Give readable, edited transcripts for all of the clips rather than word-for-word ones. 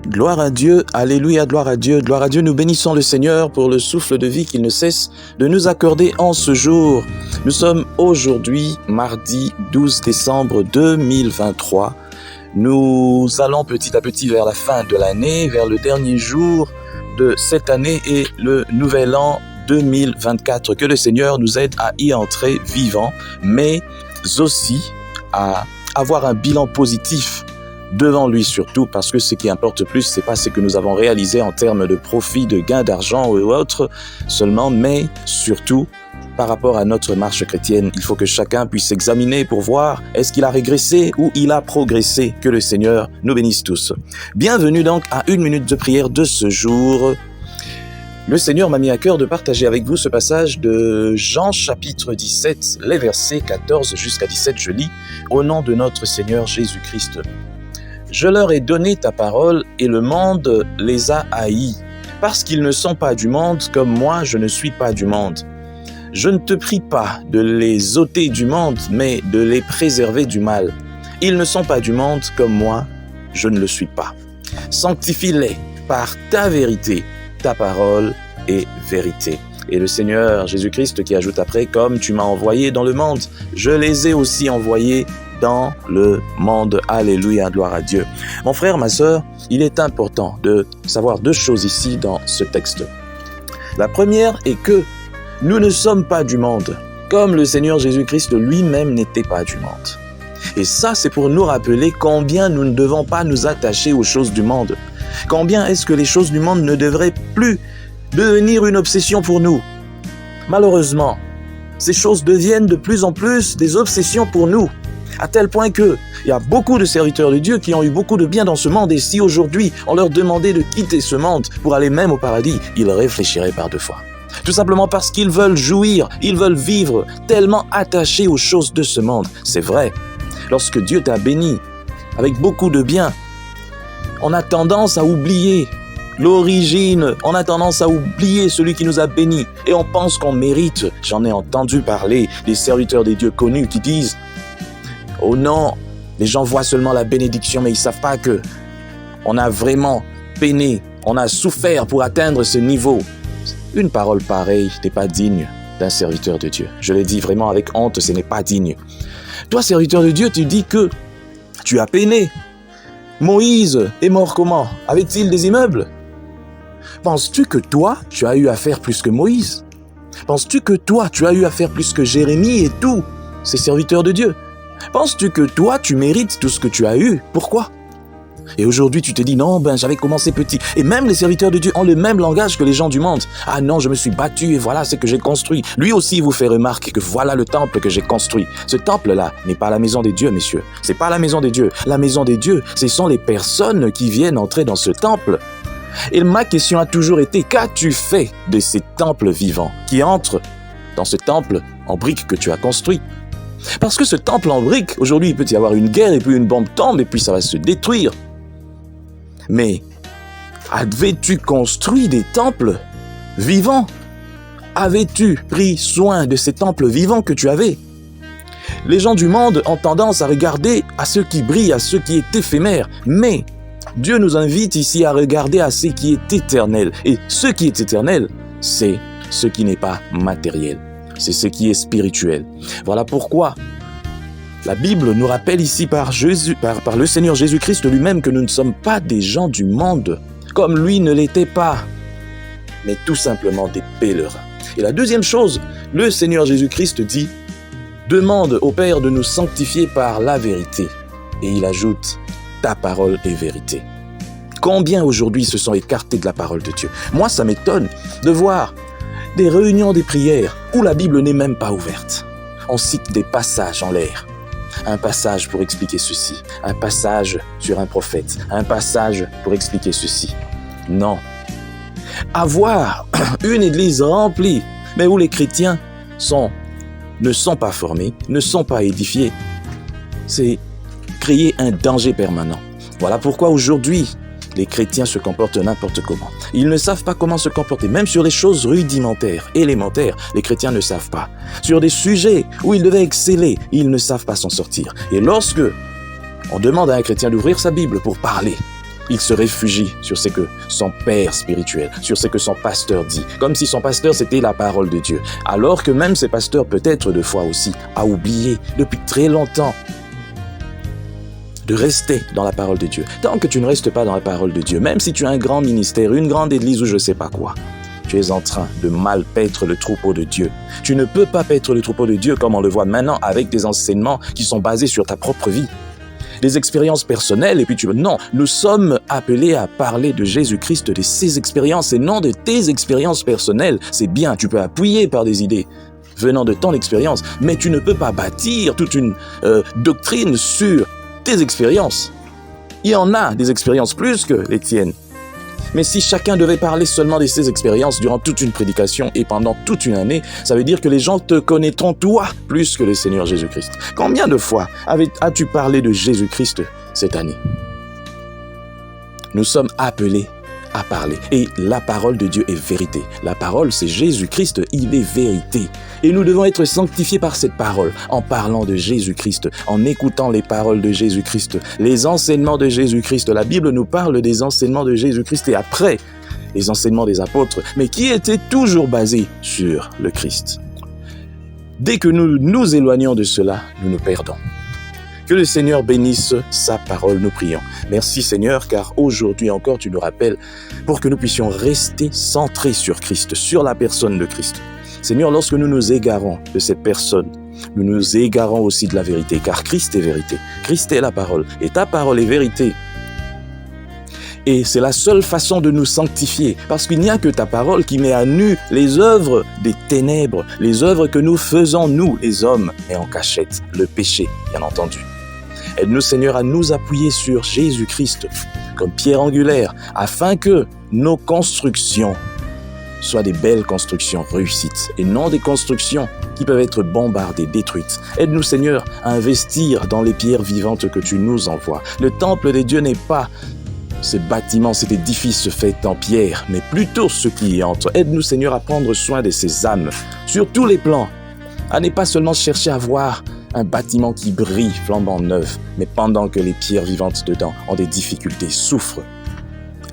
Gloire à Dieu, alléluia, gloire à Dieu, gloire à Dieu. Nous bénissons le Seigneur pour le souffle de vie qu'il ne cesse de nous accorder en ce jour. Nous sommes aujourd'hui, mardi 12 décembre 2023. Nous allons petit à petit vers la fin de l'année, vers le dernier jour de cette année et le nouvel an 2024. Que le Seigneur nous aide à y entrer vivant, mais aussi à avoir un bilan positif devant lui surtout, parce que ce qui importe plus, c'est pas ce que nous avons réalisé en termes de profit, de gain d'argent ou autre seulement, mais surtout par rapport à notre marche chrétienne. Il faut que chacun puisse s'examiner pour voir est-ce qu'il a régressé ou il a progressé. Que le Seigneur nous bénisse tous. Bienvenue donc à une minute de prière de ce jour. Le Seigneur m'a mis à cœur de partager avec vous ce passage de Jean chapitre 17, les versets 14 jusqu'à 17. Je lis au nom de notre Seigneur Jésus-Christ. Je leur ai donné ta parole et le monde les a haïs, parce qu'ils ne sont pas du monde comme moi je ne suis pas du monde. Je ne te prie pas de les ôter du monde, mais de les préserver du mal. Ils ne sont pas du monde comme moi je ne le suis pas. Sanctifie-les par ta vérité, ta parole est vérité. Et le Seigneur Jésus-Christ qui ajoute après, comme tu m'as envoyé dans le monde, je les ai aussi envoyés dans le monde. Alléluia, gloire à Dieu. Mon frère, ma sœur, il est important de savoir deux choses ici dans ce texte. La première est que nous ne sommes pas du monde, comme le Seigneur Jésus-Christ lui-même n'était pas du monde. Et ça, c'est pour nous rappeler combien nous ne devons pas nous attacher aux choses du monde. Combien est-ce que les choses du monde ne devraient plus devenir une obsession pour nous. Malheureusement, ces choses deviennent de plus en plus des obsessions pour nous, à tel point que il y a beaucoup de serviteurs de Dieu qui ont eu beaucoup de bien dans ce monde, et si aujourd'hui on leur demandait de quitter ce monde pour aller même au paradis, ils réfléchiraient par deux fois. Tout simplement parce qu'ils veulent jouir, ils veulent vivre tellement attachés aux choses de ce monde. C'est vrai, lorsque Dieu t'a béni avec beaucoup de bien, on a tendance à oublier l'origine, on a tendance à oublier celui qui nous a bénis et on pense qu'on mérite. J'en ai entendu parler des serviteurs des dieux connus qui disent « Oh non, les gens voient seulement la bénédiction mais ils ne savent pas que on a vraiment peiné, on a souffert pour atteindre ce niveau. » Une parole pareille n'est pas digne d'un serviteur de Dieu. Je le dis vraiment avec honte, ce n'est pas digne. Toi, serviteur de Dieu, tu dis que tu as peiné. Moïse est mort comment? Avait-il des immeubles? Penses-tu que toi, tu as eu à faire plus que Moïse? Penses-tu que toi, tu as eu à faire plus que Jérémie et tous ces serviteurs de Dieu? Penses-tu que toi, tu mérites tout ce que tu as eu? Pourquoi? Et aujourd'hui, tu te dis, non, j'avais commencé petit. Et même les serviteurs de Dieu ont le même langage que les gens du monde. Ah non, je me suis battu et voilà ce que j'ai construit. Lui aussi vous fait remarquer que voilà le temple que j'ai construit. Ce temple-là n'est pas la maison des dieux, messieurs. C'est pas la maison des dieux. La maison des dieux, ce sont les personnes qui viennent entrer dans ce temple. Et ma question a toujours été, qu'as-tu fait de ces temples vivants qui entrent dans ce temple en briques que tu as construit? Parce que ce temple en briques, aujourd'hui, il peut y avoir une guerre et puis une bombe tombe et puis ça va se détruire. Mais avais-tu construit des temples vivants? Avais-tu pris soin de ces temples vivants que tu avais? Les gens du monde ont tendance à regarder à ce qui brille, à ce qui est éphémère. Mais Dieu nous invite ici à regarder à ce qui est éternel. Et ce qui est éternel, c'est ce qui n'est pas matériel. C'est ce qui est spirituel. Voilà pourquoi la Bible nous rappelle ici par le Seigneur Jésus-Christ lui-même que nous ne sommes pas des gens du monde, comme lui ne l'était pas, mais tout simplement des pèlerins. Et la deuxième chose, le Seigneur Jésus-Christ dit « Demande au Père de nous sanctifier par la vérité. » Et il ajoute « Ta parole est vérité. » Combien aujourd'hui se sont écartés de la parole de Dieu? Moi, ça m'étonne de voir des réunions des prières où la Bible n'est même pas ouverte. On cite des passages en l'air. Un passage pour expliquer ceci, un passage sur un prophète, un passage pour expliquer ceci. Non. Avoir une église remplie, mais où les chrétiens ne sont pas formés, ne sont pas édifiés, c'est créer un danger permanent. Voilà pourquoi aujourd'hui, les chrétiens se comportent n'importe comment. Ils ne savent pas comment se comporter. Même sur les choses rudimentaires, élémentaires, les chrétiens ne savent pas. Sur des sujets où ils devaient exceller, ils ne savent pas s'en sortir. Et lorsque on demande à un chrétien d'ouvrir sa Bible pour parler, Il se réfugie sur ce que son père spirituel, sur ce que son pasteur dit, comme si son pasteur c'était la parole de Dieu. Alors que même ces pasteurs peut-être de fois aussi a oublié depuis très longtemps de rester dans la parole de Dieu. Tant que tu ne restes pas dans la parole de Dieu, même si tu as un grand ministère, une grande église ou je ne sais pas quoi, tu es en train de mal paître le troupeau de Dieu. Tu ne peux pas paître le troupeau de Dieu comme on le voit maintenant avec des enseignements qui sont basés sur ta propre vie. Des expériences personnelles et puis non, nous sommes appelés à parler de Jésus-Christ, de ses expériences et non de tes expériences personnelles. C'est bien, tu peux appuyer par des idées venant de ton expérience, mais tu ne peux pas bâtir toute une doctrine sur tes expériences. Il y en a des expériences plus que les tiennes. Mais si chacun devait parler seulement de ses expériences durant toute une prédication et pendant toute une année, ça veut dire que les gens te connaîtront toi plus que le Seigneur Jésus-Christ. Combien de fois as-tu parlé de Jésus-Christ cette année? Nous sommes appelés à parler. Et la parole de Dieu est vérité. La parole, c'est Jésus-Christ, il est vérité. Et nous devons être sanctifiés par cette parole, en parlant de Jésus-Christ, en écoutant les paroles de Jésus-Christ, les enseignements de Jésus-Christ. La Bible nous parle des enseignements de Jésus-Christ et après, les enseignements des apôtres, mais qui étaient toujours basés sur le Christ. Dès que nous nous éloignons de cela, nous nous perdons. Que le Seigneur bénisse sa parole, nous prions. Merci Seigneur, car aujourd'hui encore tu nous rappelles pour que nous puissions rester centrés sur Christ, sur la personne de Christ. Seigneur, lorsque nous nous égarons de cette personne, nous nous égarons aussi de la vérité, car Christ est vérité. Christ est la parole, et ta parole est vérité. Et c'est la seule façon de nous sanctifier, parce qu'il n'y a que ta parole qui met à nu les œuvres des ténèbres, les œuvres que nous faisons, nous, les hommes, mais en cachette, le péché, bien entendu. Aide-nous, Seigneur, à nous appuyer sur Jésus-Christ comme pierre angulaire, afin que nos constructions soient des belles constructions réussites, et non des constructions qui peuvent être bombardées, détruites. Aide-nous, Seigneur, à investir dans les pierres vivantes que tu nous envoies. Le temple de Dieu n'est pas ce bâtiment, cet édifice fait en pierre, mais plutôt ce qui y entre. Aide-nous, Seigneur, à prendre soin de ces âmes, sur tous les plans, à ne pas seulement chercher à voir un bâtiment qui brille, flambant neuf, mais pendant que les pierres vivantes dedans ont des difficultés, souffrent.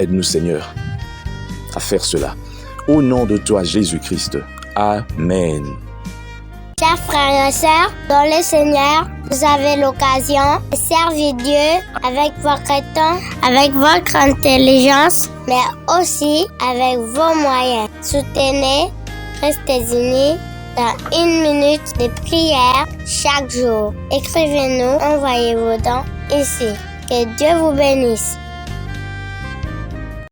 Aide-nous, Seigneur, à faire cela. Au nom de toi, Jésus-Christ. Amen. Chers frères et sœurs, dans le Seigneur, vous avez l'occasion de servir Dieu avec votre temps, avec votre intelligence, mais aussi avec vos moyens. Soutenez, restez unis dans 1 minute de prière chaque jour. Écrivez-nous, envoyez vos dons ici. Que Dieu vous bénisse.